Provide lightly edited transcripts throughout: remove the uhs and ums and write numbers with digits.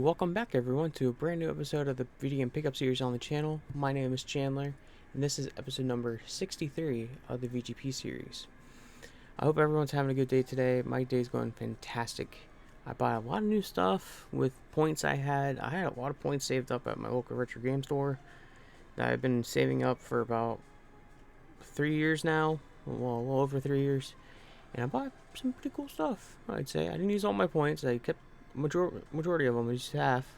welcome back everyone to a brand new episode of the video game pickup series on the channel. My name is Chandler, and this is episode number 63 of the VGP series. I hope everyone's having a good day today. My day's going fantastic. I bought a lot of new stuff with points I had. I had a lot of points saved up at my local retro game store that I've been saving up for about 3 years now. Well, a little over 3 years. And I bought some pretty cool stuff, I'd say. I didn't use all my points. I kept majority of them, just half.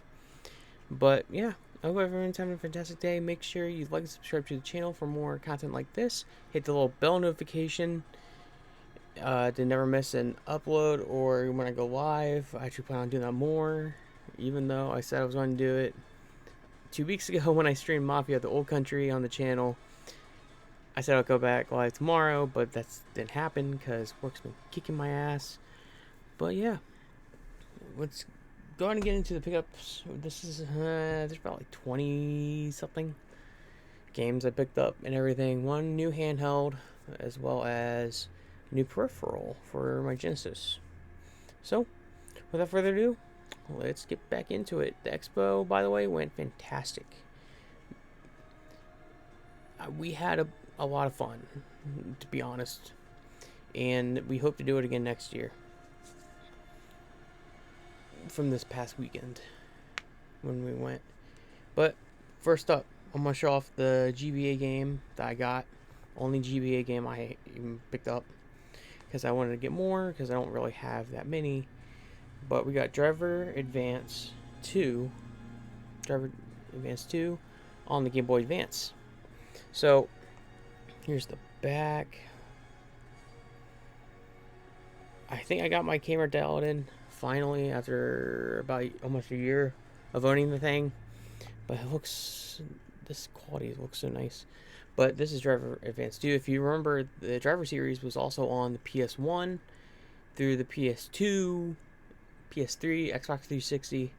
But yeah, I hope everyone's having a fantastic day. Make sure you like and subscribe to the channel for more content like this. Hit the little bell notification to never miss an upload or when I go live. I actually plan on doing that more, even though I said I was going to do it 2 weeks ago when I streamed Mafia: The Old Country on the channel. I said I'll go back live tomorrow, but that didn't happen because work's been kicking my ass. But yeah, let's go ahead and get into the pickups. This is there's about like 20 something games I picked up and everything. One new handheld as well as new peripheral for my Genesis. So without further ado, let's get back into it. The expo, by the way, went fantastic. We had a lot of fun, to be honest, and we hope to do it again next year. From this past weekend when we went. But first up, I'm gonna show off the GBA game that I got. Only GBA game I even picked up because I wanted to get more because I don't really have that many. But we got Driver Advance 2 on the Game Boy Advance. So here's the back. I think I got my camera dialed in finally after about almost a year of owning the thing. But it looks, this quality looks so nice. But this is Driver Advance 2. If you remember, the Driver series was also on the PS1 through the PS2, PS3, Xbox 360.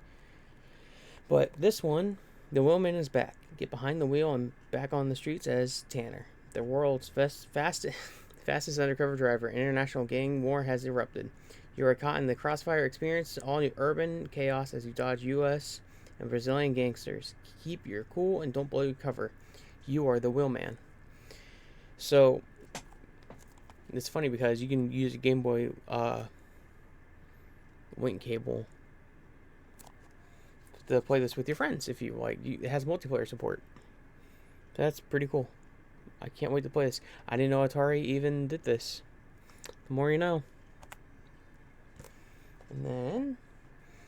But this one, the wheelman is back. Get behind the wheel and back on the streets as Tanner. The world's fastest undercover driver. International gang war has erupted. You are caught in the crossfire experience, all new urban chaos as you dodge U.S. and Brazilian gangsters. Keep your cool and don't blow your cover. You are the wheelman. So it's funny because you can use a Game Boy link cable to play this with your friends if you like. It has multiplayer support. That's pretty cool. I can't wait to play this. I didn't know Atari even did this. The more you know. And then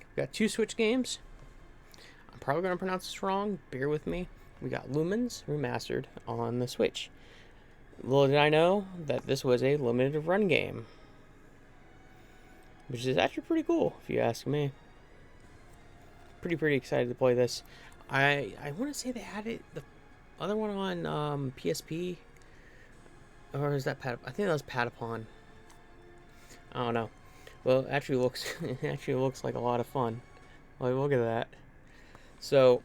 we got 2 Switch games. I'm probably going to pronounce this wrong. Bear with me. We got Lumens Remastered on the Switch. Little did I know that this was a limited run game, which is actually pretty cool if you ask me. Pretty excited to play this. I want to say they had it, the other one on PSP, or is that I think that was Patapon. I don't know. Well, it actually looks like a lot of fun. Like, look at that. So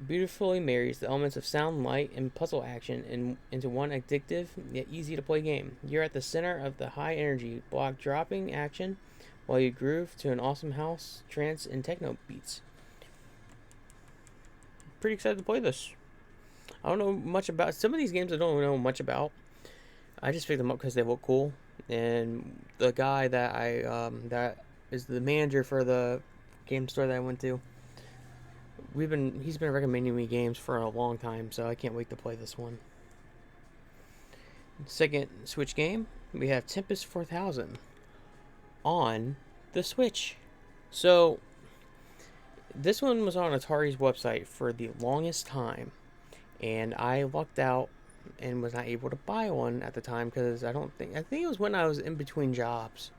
beautifully marries the elements of sound, light, and puzzle action into one addictive yet easy to play game. You're at the center of the high energy block dropping action while you groove to an awesome house, trance, and techno beats. Pretty excited to play this. I don't know much about some of these games. I don't know much about. I just picked them up because they look cool, and the guy that that is the manager for the game store that I went to. He's been recommending me games for a long time, so I can't wait to play this one. Second Switch game, we have Tempest 4000 on the Switch. So this one was on Atari's website for the longest time, and I lucked out and was not able to buy one at the time because I think it was when I was in between jobs.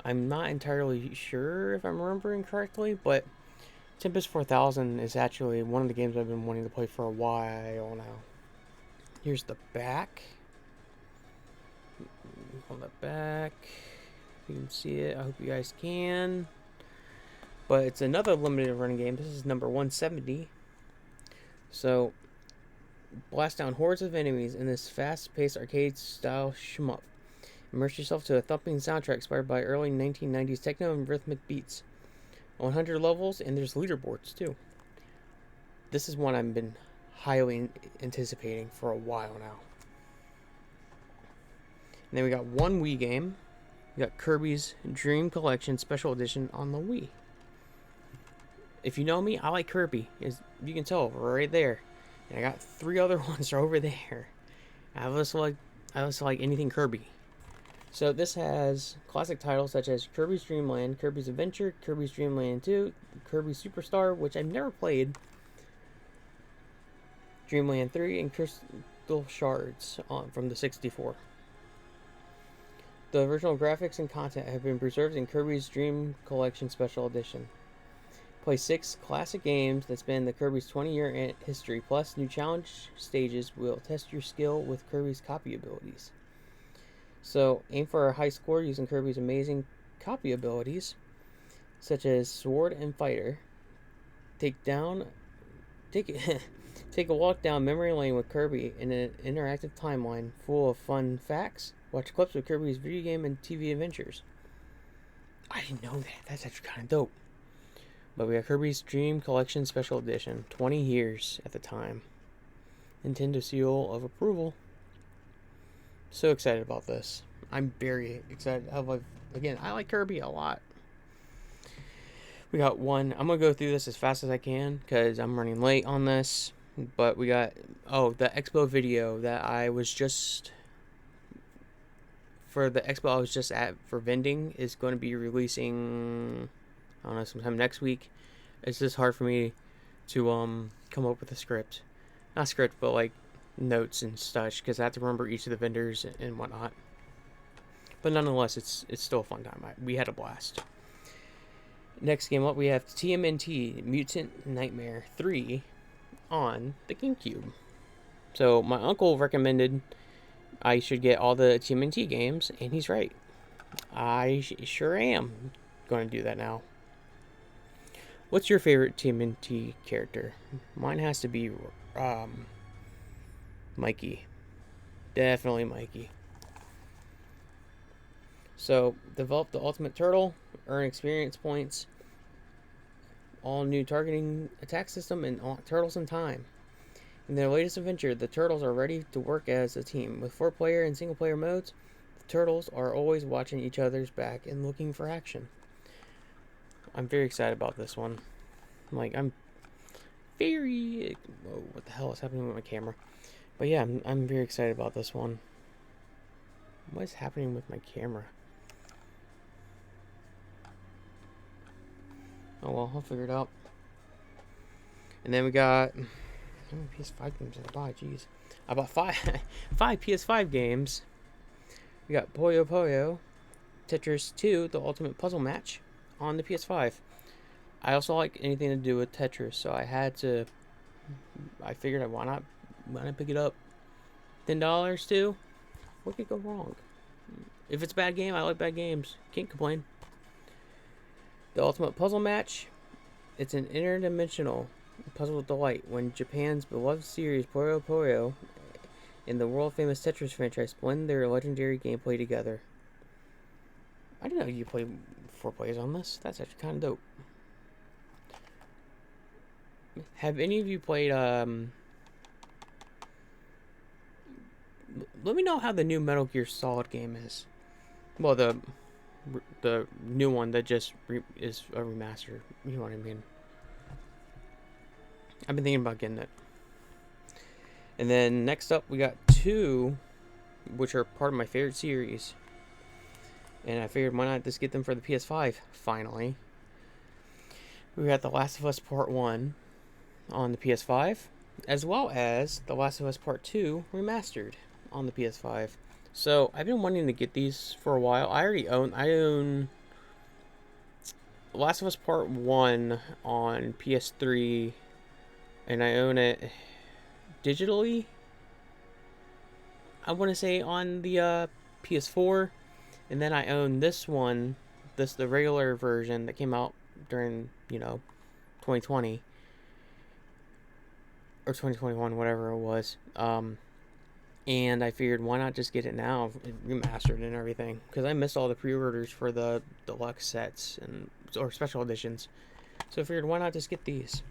I'm not entirely sure if I'm remembering correctly, but Tempest 4000 is actually one of the games I've been wanting to play for a while now. Here's the back. On the back, if you can see it, I hope you guys can. But it's another limited run game. This is number 170. So blast down hordes of enemies in this fast-paced arcade-style shmup. Immerse yourself to a thumping soundtrack inspired by early 1990s techno and rhythmic beats. 100 levels, and there's leaderboards too. This is one I've been highly anticipating for a while now. And then we got one Wii game. We got Kirby's Dream Collection Special Edition on the Wii. If you know me, I like Kirby. As you can tell right there. And I got 3 other ones over there. I also like anything Kirby. So this has classic titles such as Kirby's Dream Land, Kirby's Adventure, Kirby's Dream Land 2, Kirby Superstar, which I've never played, Dreamland 3, and Crystal Shards from the 64. The original graphics and content have been preserved in Kirby's Dream Collection Special Edition. Play 6 classic games that span the Kirby's 20-year history, plus new challenge stages will test your skill with Kirby's copy abilities. So, aim for a high score using Kirby's amazing copy abilities, such as Sword and Fighter. Take a walk down memory lane with Kirby in an interactive timeline full of fun facts. Watch clips of Kirby's video game and TV adventures. I didn't know that. That's actually kind of dope. But we got Kirby's Dream Collection Special Edition. 20 years at the time. Nintendo seal of approval. So excited about this. I'm very excited. Again, I like Kirby a lot. We got one. I'm going to go through this as fast as I can because I'm running late on this. But we got, the expo video that I was just, for the expo I was just at for vending is going to be releasing, I don't know, sometime next week. It's just hard for me to come up with a script. Not script, but like notes and such, because I have to remember each of the vendors and whatnot. But nonetheless, it's still a fun time. We had a blast. Next game up, we have TMNT Mutant Nightmare 3 on the GameCube. So my uncle recommended I should get all the TMNT games, and he's right. I sure am going to do that now. What's your favorite TMNT character? Mine has to be Mikey. Definitely Mikey. So, develop the Ultimate Turtle, earn experience points, all new targeting attack system, and Turtles in Time. In their latest adventure, the Turtles are ready to work as a team. With 4-player and single-player modes, the Turtles are always watching each other's back and looking for action. I'm very excited about this one. I'm very... Whoa, what the hell is happening with my camera? But yeah, I'm very excited about this one. What is happening with my camera? Oh well, I'll figure it out. And then we got... How many PS5 games did I buy? Jeez. I bought 5 PS5 games. We got Puyo Puyo, Tetris 2, The Ultimate Puzzle Match on the PS5. I also like anything to do with Tetris, so I figured why not pick it up. $10 too? What could go wrong? If it's a bad game, I like bad games. Can't complain. The Ultimate Puzzle Match. It's an interdimensional puzzle delight when Japan's beloved series Puyo Puyo and the world-famous Tetris franchise blend their legendary gameplay together. I didn't know you play 4 players on this. That's actually kind of dope. Have any of you played, let me know how the new Metal Gear Solid game is. Well, the new one that just is a remaster. You know what I mean? I've been thinking about getting it. And then next up, we got 2, which are part of my favorite series. And I figured why not just get them for the PS5, finally. We got The Last of Us Part 1 on the PS5, as well as The Last of Us Part 2 remastered on the PS5. So I've been wanting to get these for a while. I own The Last of Us Part 1 on PS3, and I own it digitally, I want to say, on the PS4, and then I own this one, the regular version that came out during 2020 or 2021, whatever it was, And I figured, why not just get it now, remastered and everything? Because I missed all the pre-orders for the deluxe sets or special editions. So I figured, why not just get these?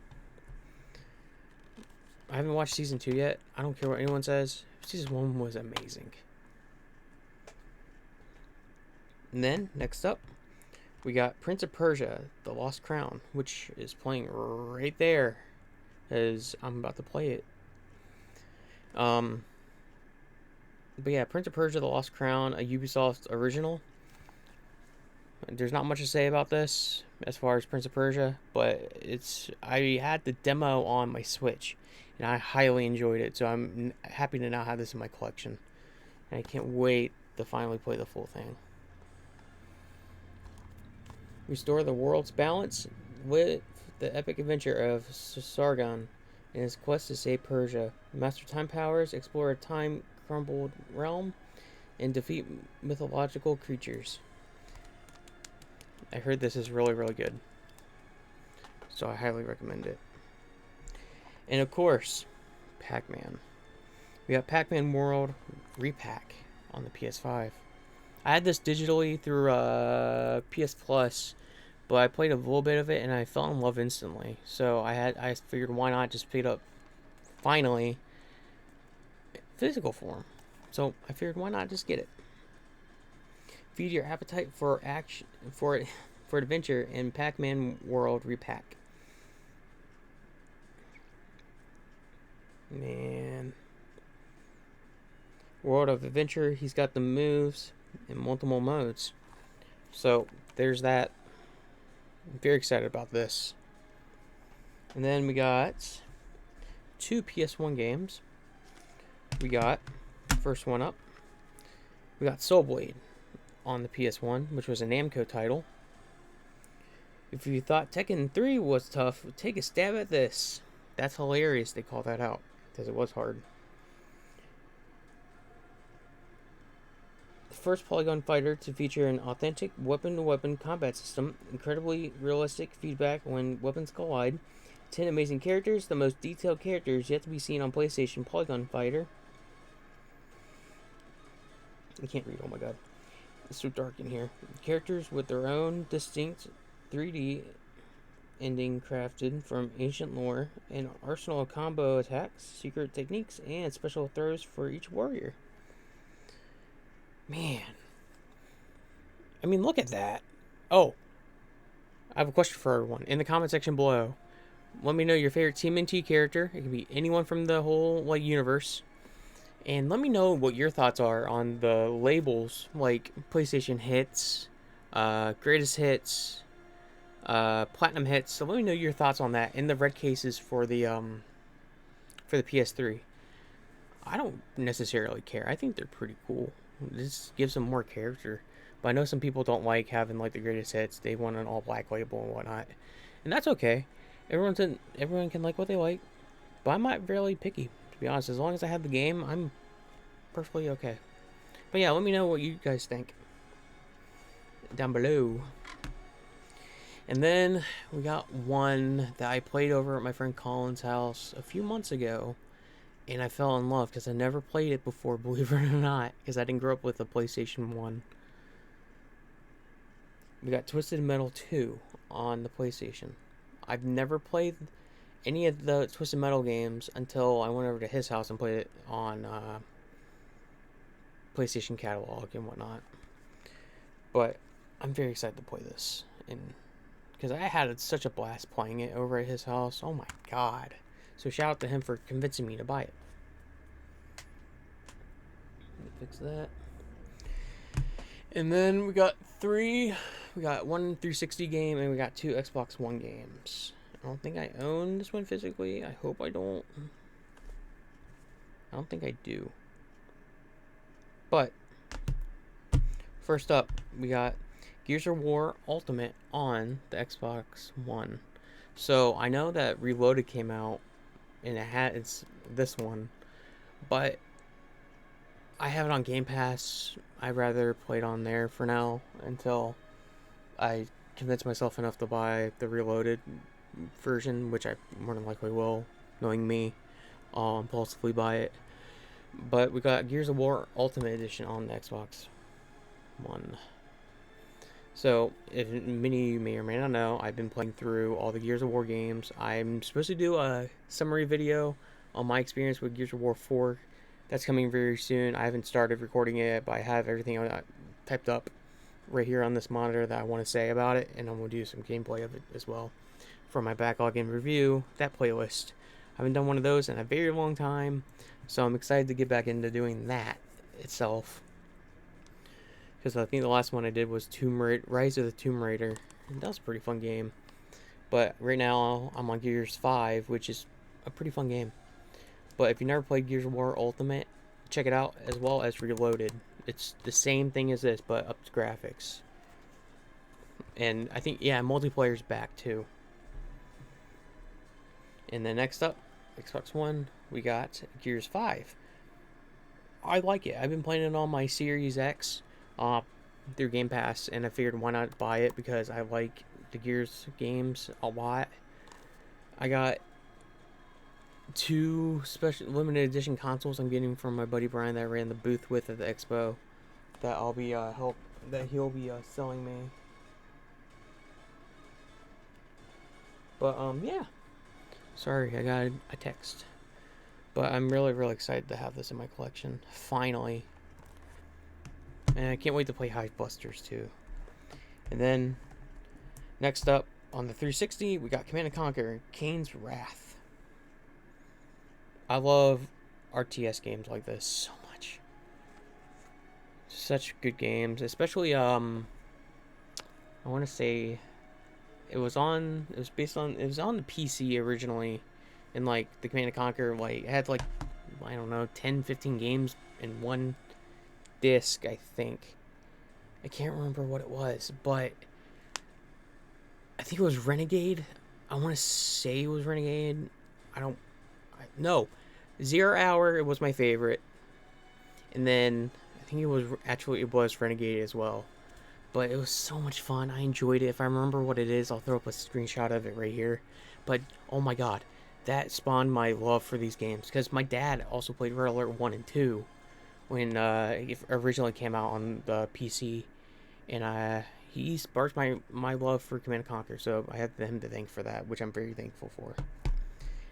I haven't watched season 2 yet. I don't care what anyone says. Season 1 was amazing. And then, next up, we got Prince of Persia, The Lost Crown, which is playing right there as I'm about to play it. But yeah, Prince of Persia, The Lost Crown, a Ubisoft original. There's not much to say about this as far as Prince of Persia, but I had the demo on my Switch, and I highly enjoyed it, so I'm happy to now have this in my collection. And I can't wait to finally play the full thing. Restore the world's balance with the epic adventure of Sargon in his quest to save Persia. Master time powers, explore a time-crumbled realm, and defeat mythological creatures. I heard this is really, really good, so I highly recommend it. And of course, Pac-Man. We got Pac-Man World Repack on the PS5. I had this digitally through PS Plus, but I played a little bit of it and I fell in love instantly. So I figured, why not just pick it up finally physical form. So I figured, why not just get it? Feed your appetite for action for adventure in Pac-Man World Repack. Man. World of Adventure, he's got the moves in multiple modes. So there's that. I'm very excited about this. And then we got 2 PS1 games. We got, first one up, we got Soul Blade on the PS1, which was a Namco title. If you thought Tekken 3 was tough, take a stab at this. That's hilarious they call that out, because it was hard. The first polygon fighter to feature an authentic weapon-to-weapon combat system, incredibly realistic feedback when weapons collide, 10 amazing characters, the most detailed characters yet to be seen on PlayStation Polygon Fighter. I can't read, oh my god. It's so dark in here. Characters with their own distinct 3D ending crafted from ancient lore, an arsenal of combo attacks, secret techniques, and special throws for each warrior. Man. I mean, look at that. Oh. I have a question for everyone. In the comment section below, let me know your favorite TMNT character. It can be anyone from the whole universe. And let me know what your thoughts are on the labels, like PlayStation Hits, Greatest Hits, Platinum Hits. So let me know your thoughts on that in the red cases for the PS3. I don't necessarily care. I think they're pretty cool. This gives them more character. But I know some people don't like having like the Greatest Hits. They want an all black label and whatnot, and that's okay. Everyone can like what they like. But I'm not really picky, to be honest. As long as I have the game, I'm perfectly okay. But yeah, let me know what you guys think down below. And then we got one that I played over at my friend Colin's house a few months ago, and I fell in love because I never played it before, believe it or not, because I didn't grow up with a PlayStation 1. We got Twisted Metal 2 on the PlayStation. I've never played any of the Twisted Metal games until I went over to his house and played it on PlayStation catalog and whatnot. But I'm very excited to play this, and because I had such a blast playing it over at his house. Oh my god. So shout out to him for convincing me to buy it. Let me fix that. And then we got 3. We got 1 360 game, and we got 2 Xbox One games. I don't think I own this one physically. I hope I don't. I don't think I do. But first up, we got Gears of War Ultimate on the Xbox One. So I know that Reloaded came out, and it's this one, but I have it on Game Pass. I'd rather play it on there for now until I convince myself enough to buy the Reloaded version, which I more than likely will, knowing me. I'll impulsively buy it. But we got Gears of War Ultimate Edition on the Xbox One. So, if many of you may or may not know, I've been playing through all the Gears of War games. I'm supposed to do a summary video on my experience with Gears of War 4. That's coming very soon. I haven't started recording it, but I have everything typed up right here on this monitor that I want to say about it, and I'm going to do some gameplay of it as well for my backlog and review, that playlist. I haven't done one of those in a very long time, so I'm excited to get back into doing that itself. Because I think the last one I did was Rise of the Tomb Raider, and that was a pretty fun game. But right now I'm on Gears 5, which is a pretty fun game. But if you never played Gears of War Ultimate, check it out, as well as Reloaded. It's the same thing as this, but up to graphics. And I think, yeah, multiplayer's back too. And then next up, Xbox One, we got Gears 5. I like it. I've been playing it on my Series X through Game Pass, and I figured why not buy it because I like the Gears games a lot. I got 2 special limited edition consoles I'm getting from my buddy Brian that I ran the booth with at the expo that I'll be he'll be selling me. But yeah. Sorry, I got a text. But I'm really excited to have this in my collection. Finally. And I can't wait to play Hive Busters too. And then next up on the 360, we got Command & Conquer: Kane's Wrath. I love RTS games like this so much. Such good games, especially I want to say it was on the PC originally, and like the Command & Conquer, like it had like, I don't know, 10-15 games in one disc, I think. I can't remember what it was, but I think it was Renegade. I want to say it was Renegade. No, 0 Hour, it was my favorite. And then I think it was Renegade as well. But it was so much fun. I enjoyed it. If I remember what it is, I'll throw up a screenshot of it right here. But oh my god, that spawned my love for these games, because my dad also played Red Alert 1 and 2 when it originally came out on the PC, and he sparked my love for Command & Conquer, so I have him to thank for that, which I'm very thankful for.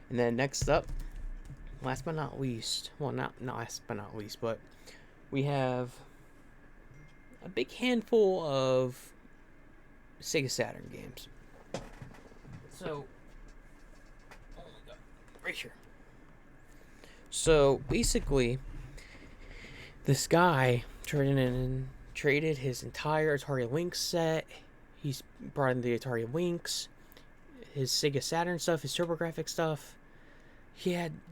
And then next up, last but not least, well, not last but not least, but we have a big handful of Sega Saturn games. So, oh my god, right here. So basically, this guy traded his entire Atari Lynx set. He's brought in the Atari Lynx, his Sega Saturn stuff, his TurboGrafx stuff.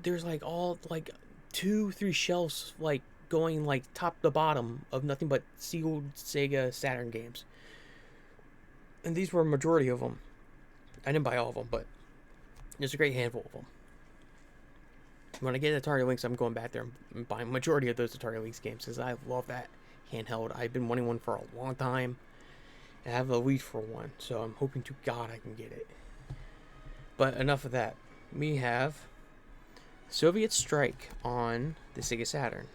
There's like all like 2-3 shelves like going like top to bottom of nothing but sealed Sega Saturn games. And these were a majority of them. I didn't buy all of them, but there's a great handful of them. When I get Atari Lynx, I'm going back there and buying a majority of those Atari Lynx games, because I love that handheld. I've been wanting one for a long time. I have a lead for one, so I'm hoping to God I can get it. But enough of that. We have Soviet Strike on the Sega Saturn.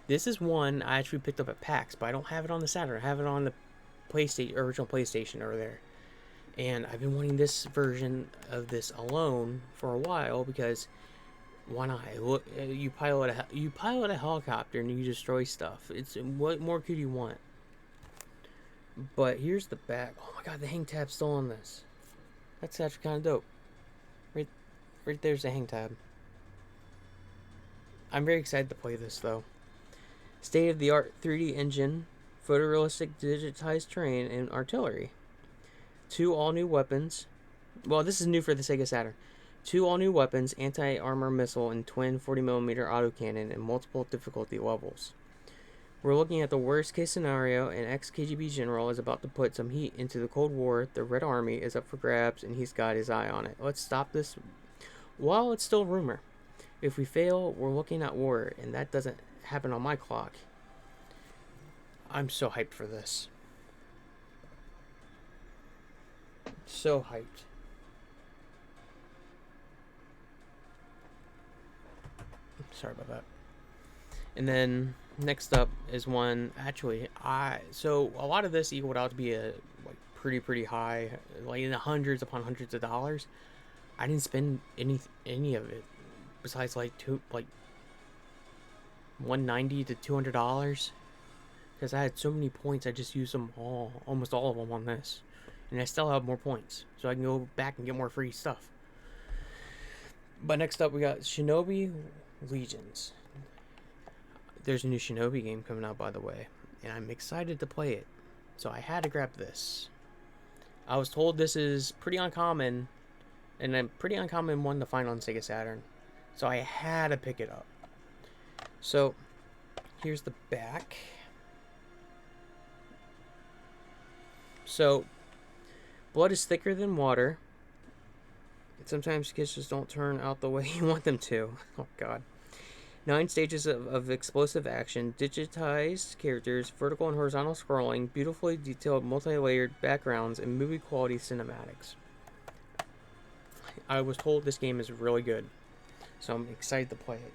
This is one I actually picked up at PAX, but I don't have it on the Saturn. I have it on the original PlayStation over there. And I've been wanting this version of this alone for a while, because why not? Look, you pilot a helicopter and you destroy stuff. What more could you want? But here's the back. Oh my god, the hang tab's still on this. That's actually kind of dope. Right there's the hang tab. I'm very excited to play this though. State-of-the-art 3D engine, photorealistic digitized terrain, and artillery. 2 all-new weapons. Well, this is new for the Sega Saturn. 2 all-new weapons, anti-armor missile, and twin 40mm autocannon in multiple difficulty levels. We're looking at the worst-case scenario. An ex-KGB general is about to put some heat into the Cold War. The Red Army is up for grabs, and he's got his eye on it. Let's stop this while it's still rumor. If we fail, we're looking at war, and that doesn't happen on my clock. I'm so hyped for this. So hyped. Sorry about that. And then next up is one, actually, so a lot of this equaled out to be a like pretty high, like in the hundreds upon hundreds of dollars. I didn't spend any of it besides like 190 to $200, because I had so many points. I just used them almost all of them on this, and I still have more points, so I can go back and get more free stuff. But next up, we got Shinobi Legions. There's a new Shinobi game coming out, by the way, and I'm excited to play it, so I had to grab this. I was told this is pretty uncommon, and a pretty uncommon one to find on Sega Saturn, so I had to pick it up. So here's the back. So blood is thicker than water. Sometimes kids just don't turn out the way you want them to. Oh god. 9 stages of explosive action, digitized characters, vertical and horizontal scrolling, beautifully detailed multi-layered backgrounds, and movie-quality cinematics. I was told this game is really good, so I'm excited to play it.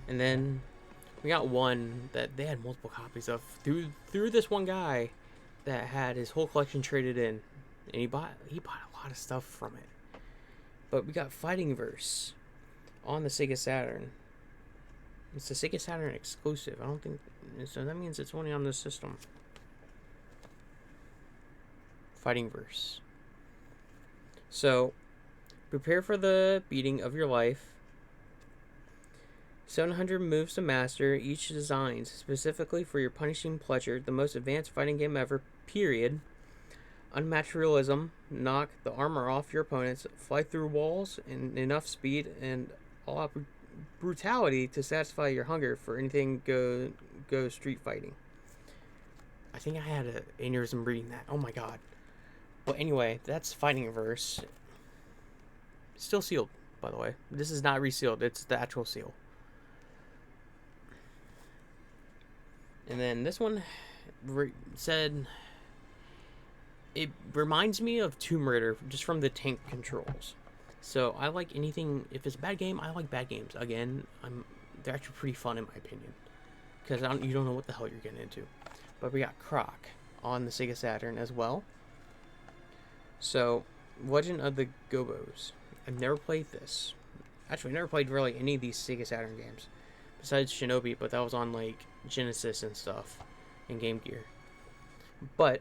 And then we got one that they had multiple copies of through this one guy that had his whole collection traded in, and he bought a lot of stuff from it. But we got Fighting Verse on the Sega Saturn. It's a Sega Saturn exclusive. I don't think so. That means it's only on this system. Fighting Verse. So, prepare for the beating of your life. 700 moves to master, each designed specifically for your punishing pleasure. The most advanced fighting game ever, period. Unmatched realism. Knock the armor off your opponents. Fly through walls in enough speed and all-out brutality to satisfy your hunger for anything go street fighting. I think I had an aneurysm reading that. Oh my god. But anyway, that's Fighting Verse. Still sealed, by the way. This is not resealed. It's the actual seal. And then this one said it reminds me of Tomb Raider just from the tank controls. So I like anything. If it's a bad game, I like bad games. Again, they're actually pretty fun in my opinion, because you don't know what the hell you're getting into. But we got Croc on the Sega Saturn as well. So Legend of the Gobos. I've never played this. Actually, I never played really any of these Sega Saturn games besides Shinobi, but that was on like Genesis and stuff and Game Gear. But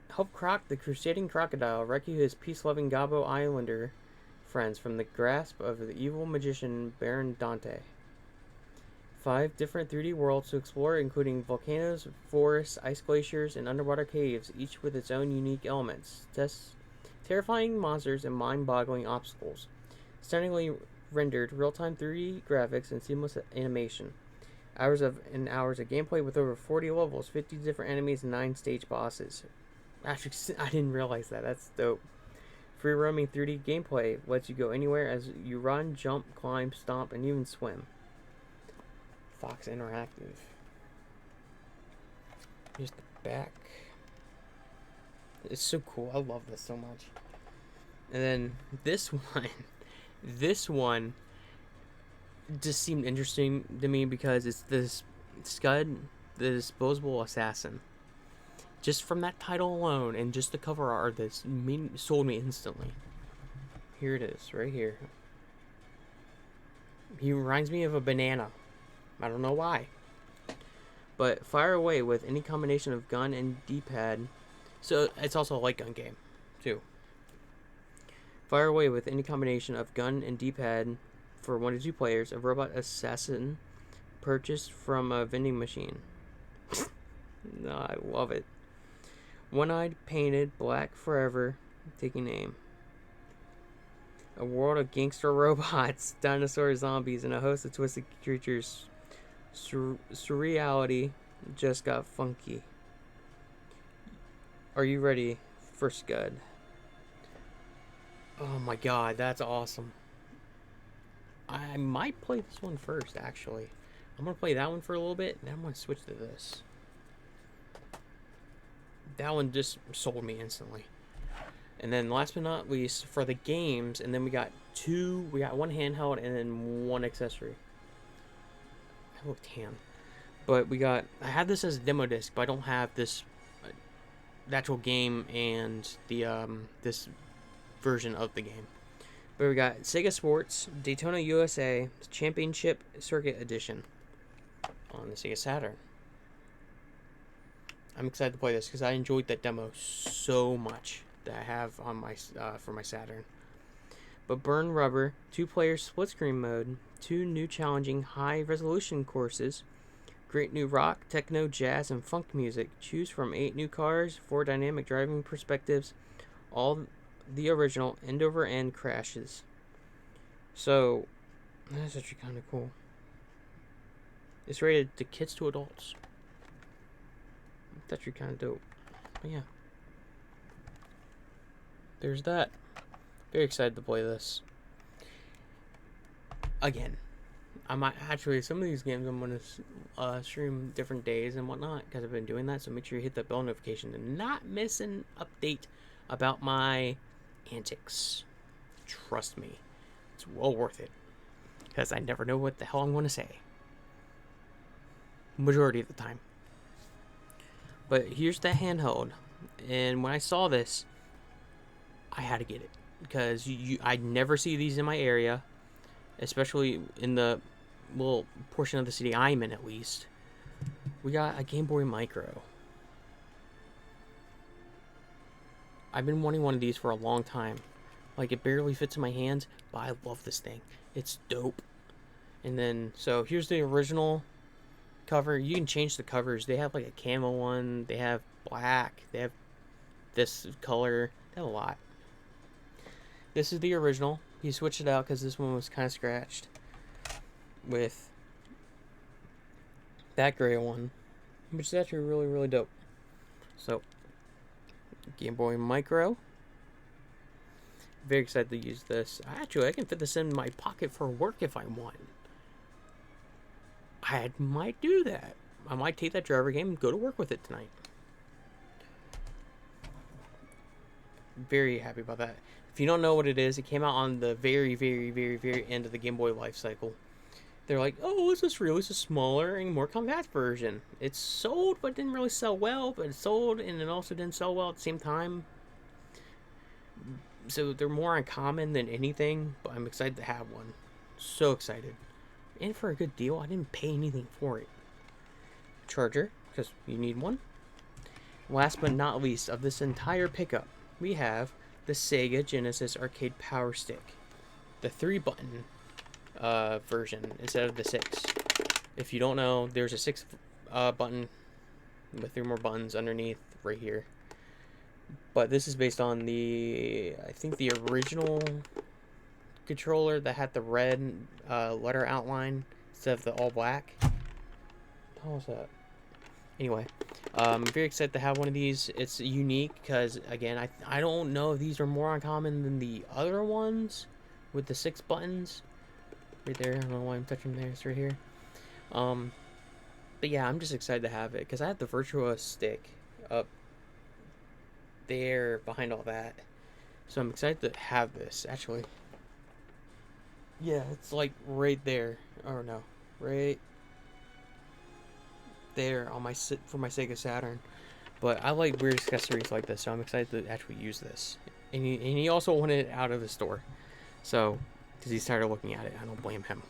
help Croc, the crusading crocodile, rescue his peace-loving Gabo Islander friends from the grasp of the evil magician Baron Dante. 5 different 3D worlds to explore, including volcanoes, forests, ice glaciers, and underwater caves, each with its own unique elements, terrifying monsters, and mind-boggling obstacles. Stunningly rendered real-time 3D graphics and seamless animation. Hours of gameplay with over 40 levels, 50 different enemies, and 9 stage bosses. Actually, I didn't realize that. That's dope. Free roaming 3D gameplay lets you go anywhere as you run, jump, climb, stomp, and even swim. Fox Interactive. Here's the back. It's so cool. I love this so much. And then this one just seemed interesting to me because it's this Scud, the Disposable Assassin. Just from that title alone and just the cover art, this sold me instantly. Here it is, right here. He reminds me of a banana. I don't know why. But fire away with any combination of gun and D-pad. So it's also a light gun game, too. Fire away with any combination of gun and D-pad for 1 to 2 players. A robot assassin purchased from a vending machine. No, I love it. One-eyed, painted, black forever, taking aim. A world of gangster robots, dinosaur zombies, and a host of twisted creatures. Surreality just got funky. Are you ready for Scud? Oh my god, that's awesome. I might play this one first, actually. I'm going to play that one for a little bit, and then I'm going to switch to this. That one just sold me instantly. And then last but not least, for the games, and then we got one handheld and then one accessory. I looked tan. But I have this as a demo disc, but I don't have this the actual game and the this version of the game. But we got Sega Sports Daytona USA Championship Circuit Edition on the Sega Saturn. I'm excited to play this because I enjoyed that demo so much that I have on my for my Saturn. But Burn Rubber, 2-player split screen mode, 2 new challenging high resolution courses, great new rock, techno, jazz, and funk music. Choose from 8 new cars, 4 dynamic driving perspectives, all the original end-over-end crashes. So, that's actually kind of cool. It's rated to kids to adults. That's actually kind of dope. But yeah. There's that. Very excited to play this. Again, I might actually, some of these games I'm going to stream different days and whatnot because I've been doing that. So make sure you hit that bell notification to not miss an update about my antics. Trust me, it's well worth it because I never know what the hell I'm going to say. Majority of the time. But here's the handheld. And when I saw this, I had to get it because I never see these in my area, especially in the little portion of the city I'm in, at least. We got a Game Boy Micro. I've been wanting one of these for a long time. Like, it barely fits in my hands, but I love this thing. It's dope. And then, so here's the original cover. You can change the covers. They have like a camo one. They have black. They have this color. They have a lot. This is the original. He switched it out because this one was kind of scratched with that gray one, which is actually really, really dope. So, Game Boy Micro. Very excited to use this. Actually, I can fit this in my pocket for work if I want. I might do that. I might take that driver game and go to work with it tonight. Very happy about that. If you don't know what it is, it came out on the very, very, very, very end of the Game Boy life cycle. They're like, oh, let's just release a smaller and more compact version. It's sold, but didn't really sell well. But it sold, and it also didn't sell well at the same time. So they're more uncommon than anything, but I'm excited to have one. So excited. And for a good deal, I didn't pay anything for it. Charger, because you need one. Last but not least of this entire pickup, we have the Sega Genesis Arcade Power Stick. The 3-button version instead of the 6. If you don't know, there's a 6 button with 3 more buttons underneath right here. But this is based on I think the original controller that had the red letter outline instead of the all black. How was that? Anyway, I'm very excited to have one of these. It's unique because, again, I don't know if these are more uncommon than the other ones with the 6 buttons. Right there. I don't know why I'm touching there. It's right here. But yeah, I'm just excited to have it because I have the Virtua stick up there behind all that. So I'm excited to have this, actually. Yeah, it's like right there. Or no, right there on for my Sega Saturn. But I like weird accessories like this, so I'm excited to actually use this. And he also wanted it out of the store. So, because he started looking at it, I don't blame him.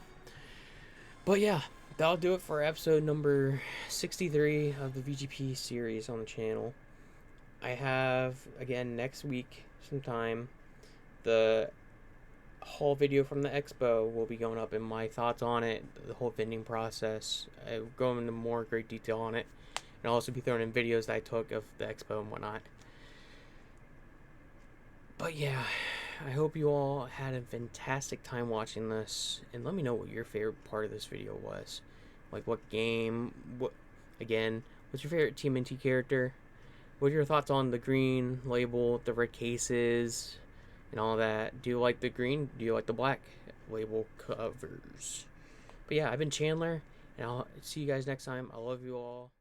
But yeah, that'll do it for episode number 63 of the VGP series on the channel. I have, again, next week sometime, the haul video from the expo will be going up and my thoughts on it, the whole vending process. I will go into more great detail on it. And I'll also be throwing in videos that I took of the expo and whatnot. But yeah, I hope you all had a fantastic time watching this. And let me know what your favorite part of this video was. Like what game, what's your favorite TMNT character? What are your thoughts on the green label, the red cases, and all that? Do you like the green? Do you like the black label covers? But yeah, I've been Chandler, and I'll see you guys next time. I love you all.